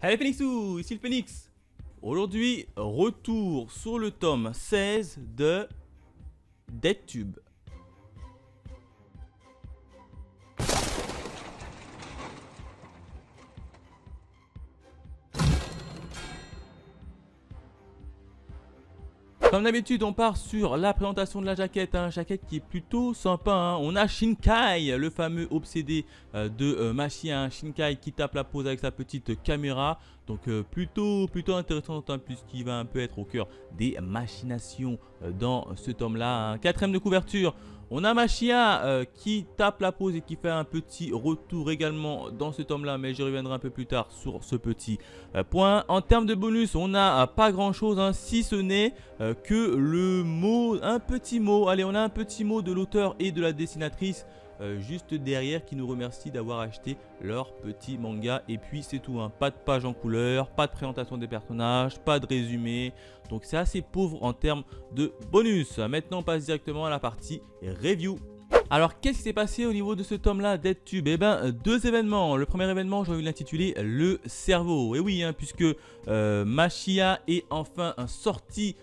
Allez Phoenixou, ici le Phoenix. Aujourd'hui, retour sur le tome 16 de DeadTube. Comme d'habitude, on part sur la présentation de la jaquette, jaquette qui est plutôt sympa. On a Shinkai, le fameux obsédé de Machia, Shinkai qui tape la pose avec sa petite caméra. Donc plutôt intéressant, puisqu'il va un peu être au cœur des machinations dans ce tome-là. Quatrième de couverture. On a Machia qui tape la pose et qui fait un petit retour également dans ce tome-là, mais j'y reviendrai un peu plus tard sur ce petit point. En termes de bonus, on n'a pas grand-chose, si ce n'est que le mot, un petit mot. Allez, on a un petit mot de l'auteur et de la dessinatrice juste derrière qui nous remercie d'avoir acheté leur petit manga. Et puis c'est tout, pas de page en couleur, pas de présentation des personnages, pas de résumé. Donc c'est assez pauvre en termes de bonus. Maintenant on passe directement à la partie review. Alors qu'est-ce qui s'est passé au niveau de ce tome là DeadTube? Eh ben deux événements. Le premier événement, j'ai envie de l'intituler le cerveau. Et oui, puisque Machia est enfin sorti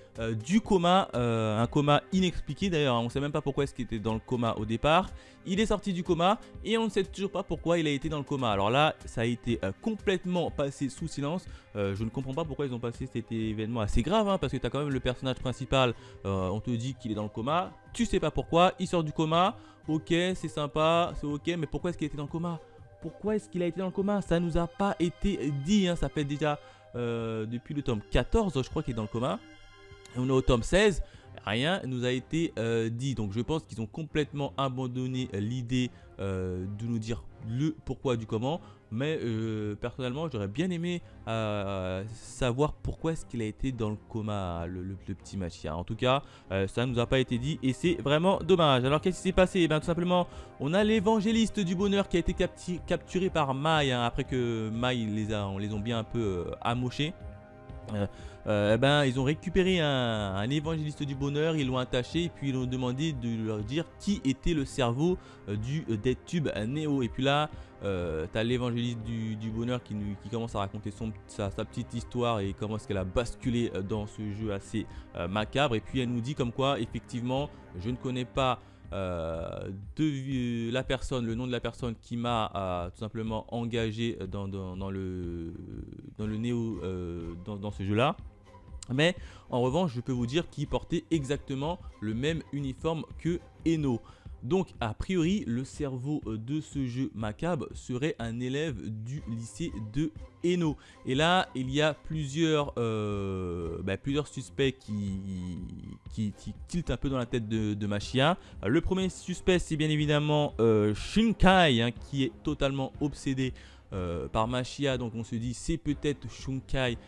du coma, un coma inexpliqué d'ailleurs, on ne sait même pas pourquoi est-ce qu'il était dans le coma au départ. Il est sorti du coma et on ne sait toujours pas pourquoi il a été dans le coma. Alors là, ça a été complètement passé sous silence. Je ne comprends pas pourquoi ils ont passé cet événement assez grave, parce que tu as quand même le personnage principal, on te dit qu'il est dans le coma, tu sais pas pourquoi, il sort du coma, ok, c'est sympa, c'est ok, mais pourquoi est-ce qu'il était dans le coma? Pourquoi est-ce qu'il a été dans le coma? Ça nous a pas été dit, ça fait déjà depuis le tome 14, je crois qu'il est dans le coma. Et on est au tome 16, rien nous a été dit. Donc je pense qu'ils ont complètement abandonné l'idée de nous dire le pourquoi du comment. Mais personnellement, j'aurais bien aimé savoir pourquoi est-ce qu'il a été dans le coma, le petit Machia. En tout cas, ça ne nous a pas été dit et c'est vraiment dommage. Alors qu'est-ce qui s'est passé? Eh bien, tout simplement, on a l'évangéliste du bonheur qui a été capturé par Mai, après que Mai on les ont bien un peu amochés. Ils ont récupéré un évangéliste du bonheur, ils l'ont attaché et puis ils ont demandé de leur dire qui était le cerveau du DeadTube Neo. Et puis là, t'as l'évangéliste du bonheur qui commence à raconter sa petite histoire et comment est-ce qu'elle a basculé dans ce jeu assez macabre. Et puis elle nous dit comme quoi, effectivement, je ne connais pas la personne, le nom de la personne qui m'a tout simplement engagé dans le Néo, dans ce jeu là, mais en revanche je peux vous dire qu'il portait exactement le même uniforme que Eno. Donc a priori le cerveau de ce jeu macabre serait un élève du lycée de Eno. Et là il y a plusieurs suspects qui tiltent un peu dans la tête de Machia. Le premier suspect c'est bien évidemment Shinkai, qui est totalement obsédé par Machia. Donc on se dit c'est peut-être Shinkai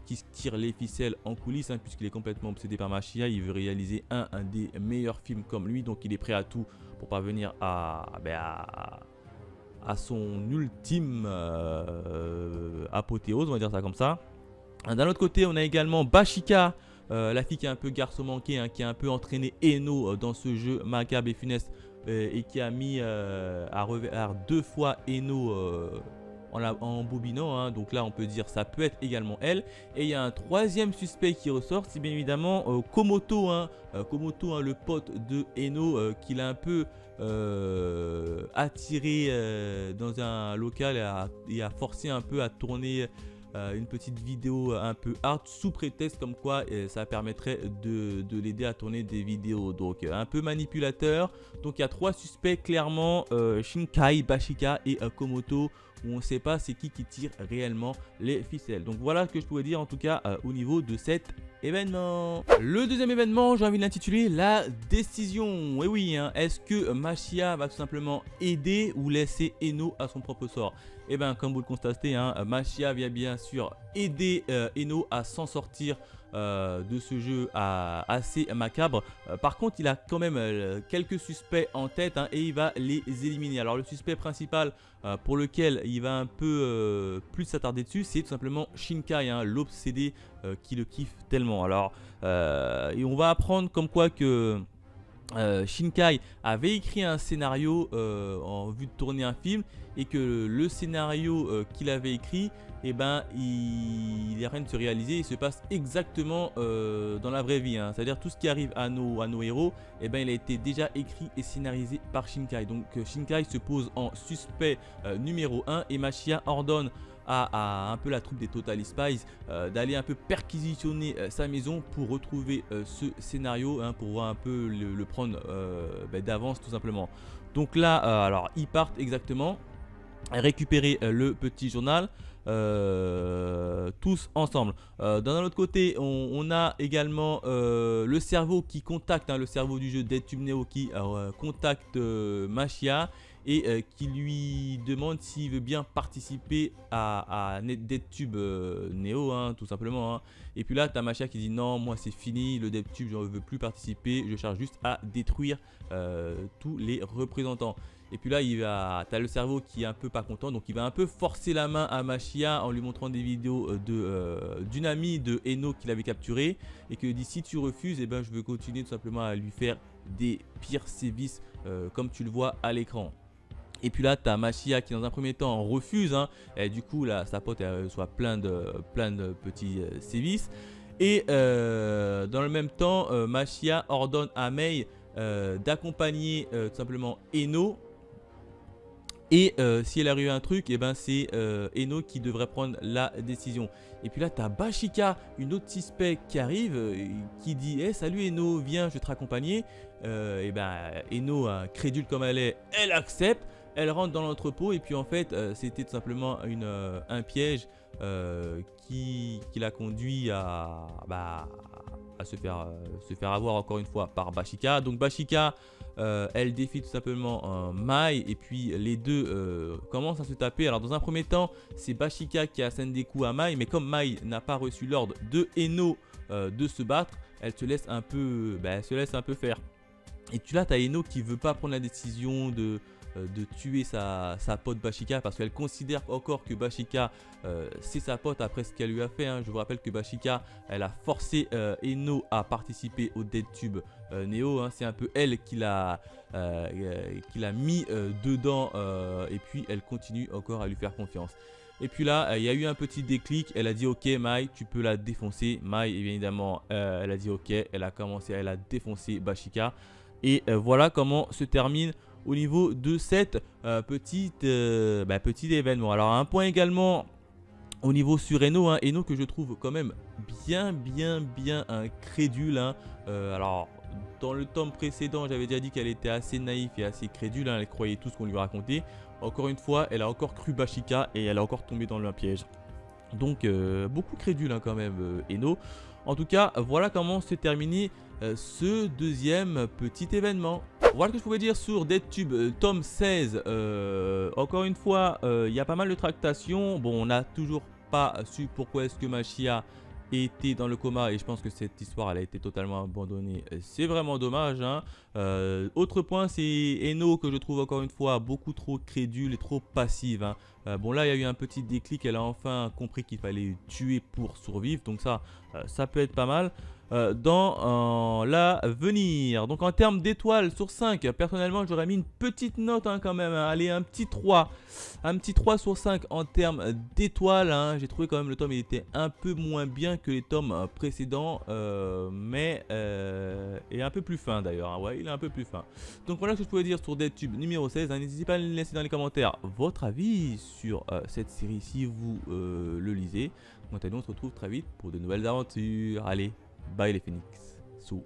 qui se tire les ficelles en coulisses, puisqu'il est complètement obsédé par Machia. Il veut réaliser un des meilleurs films comme lui, donc il est prêt à tout pour parvenir à son ultime apothéose, on va dire ça comme ça. D'un autre côté, on a également Bashika, la fille qui est un peu garçon manqué, qui a un peu entraîné Eno dans ce jeu macabre et funeste, et qui a mis à revers deux fois Eno en bobinant, donc là on peut dire ça peut être également elle. Et il y a un troisième suspect qui ressort, c'est bien évidemment Komoto, Komoto, le pote de Eno, qu'il a un peu attiré dans un local et a forcé un peu à tourner une petite vidéo un peu hard sous prétexte comme quoi ça permettrait de l'aider à tourner des vidéos. Donc un peu manipulateur. Donc il y a trois suspects clairement, Shinkai, Bashika et Komoto, où on ne sait pas c'est qui tire réellement les ficelles. Donc voilà ce que je pouvais dire en tout cas au niveau de cet événement. Le deuxième événement, j'ai envie de l'intituler la décision. Et oui, est-ce que Machia va tout simplement aider ou laisser Eno à son propre sort? Et bien comme vous le constatez, Machia vient bien sûr aider Eno à s'en sortir de ce jeu assez macabre. Par contre il a quand même quelques suspects en tête, et il va les éliminer. Alors le suspect principal pour lequel il va un peu plus s'attarder dessus, c'est tout simplement Shinkai, l'obsédé qui le kiffe tellement. Alors et on va apprendre comme quoi que Shinkai avait écrit un scénario en vue de tourner un film et que le scénario qu'il avait écrit, eh ben, il est en train de se réaliser, il se passe exactement dans la vraie vie, hein. C'est-à-dire tout ce qui arrive à nos héros, eh ben, il a été déjà écrit et scénarisé par Shinkai. Donc Shinkai se pose en suspect numéro 1 et Machia ordonne à un peu la troupe des Totally Spies d'aller un peu perquisitionner sa maison pour retrouver ce scénario, hein, pour voir un peu le prendre d'avance tout simplement. Donc là, alors ils partent exactement récupérer le petit journal tous ensemble. D'un autre côté, on a également le cerveau qui contacte, hein, le cerveau du jeu DeadTube Neo qui contacte Machia et qui lui demande s'il veut bien participer à DeadTube Neo, hein, tout simplement, hein. Et puis là, tu as Machia qui dit non, moi c'est fini, le DeadTube, je ne veux plus participer, je cherche juste à détruire tous les représentants. Et puis là, tu as le cerveau qui est un peu pas content, donc il va un peu forcer la main à Machia en lui montrant des vidéos d'une amie de Eno qu'il avait capturé et que dit si tu refuses, eh ben, je veux continuer tout simplement à lui faire des pires sévices comme tu le vois à l'écran. Et puis là, tu as Machia qui dans un premier temps refuse, hein, et du coup là, sa pote elle reçoit plein de petits sévices. Et dans le même temps, Machia ordonne à Mei d'accompagner tout simplement Eno. Et si elle arrive à un truc, et ben c'est Eno qui devrait prendre la décision. Et puis là, tu as Bashika, une autre suspect qui arrive, qui dit hey, salut Eno, viens, je vais te raccompagner. Et ben Eno, crédule comme elle est, elle accepte. Elle rentre dans l'entrepôt et puis en fait, c'était tout simplement un piège qui l'a conduit à se faire avoir encore une fois par Bashika. Donc Bashika, elle défie tout simplement Mai et puis les deux commencent à se taper. Alors dans un premier temps, c'est Bashika qui assène des coups à Mai, mais comme Mai n'a pas reçu l'ordre de Eno de se battre, elle se laisse un peu, faire. Et tu là, tu as Eno qui veut pas prendre la décision de tuer sa pote Bashika parce qu'elle considère encore que Bashika c'est sa pote après ce qu'elle lui a fait, hein. Je vous rappelle que Bashika elle a forcé Eno à participer au DeadTube Neo, hein. C'est un peu elle qui l'a mis dedans et puis elle continue encore à lui faire confiance. Et puis là, il y a eu un petit déclic. Elle a dit ok Mai, tu peux la défoncer. Mai évidemment, elle a dit ok. Elle a commencé à la défoncer Bashika. Et voilà comment se termine au niveau de cette petit événement. Alors un point également au niveau sur Eno, hein, Eno que je trouve quand même bien crédule, hein. Alors dans le tome précédent j'avais déjà dit qu'elle était assez naïve et assez crédule, hein, elle croyait tout ce qu'on lui racontait. Encore une fois elle a encore cru Bashika et elle a encore tombé dans le piège. Donc beaucoup crédule, hein, quand même Eno. En tout cas voilà comment se terminer ce deuxième petit événement. Voilà ce que je pouvais dire sur DeadTube tome 16. Encore une fois, il y a pas mal de tractations. Bon, on n'a toujours pas su pourquoi est-ce que Machia était dans le coma et je pense que cette histoire elle a été totalement abandonnée. C'est vraiment dommage, hein. Autre point, c'est Eno que je trouve encore une fois beaucoup trop crédule et trop passive, hein. Bon là il y a eu un petit déclic, elle a enfin compris qu'il fallait tuer pour survivre, donc ça peut être pas mal dans l'avenir. Donc en termes d'étoiles sur 5, personnellement j'aurais mis une petite note, hein, quand même, hein. Allez, un petit 3 sur 5 en termes d'étoiles, hein. J'ai trouvé quand même le tome il était un peu moins bien que les tomes précédents, mais est un peu plus fin d'ailleurs, hein. Ouais, il est un peu plus fin. Donc voilà ce que je pouvais dire sur DeadTube numéro 16, hein. N'hésitez pas à laisser dans les commentaires votre avis sur cette série si vous le lisez. Quant à nous, on se retrouve très vite pour de nouvelles aventures. Allez, bye les phoenix. Sous.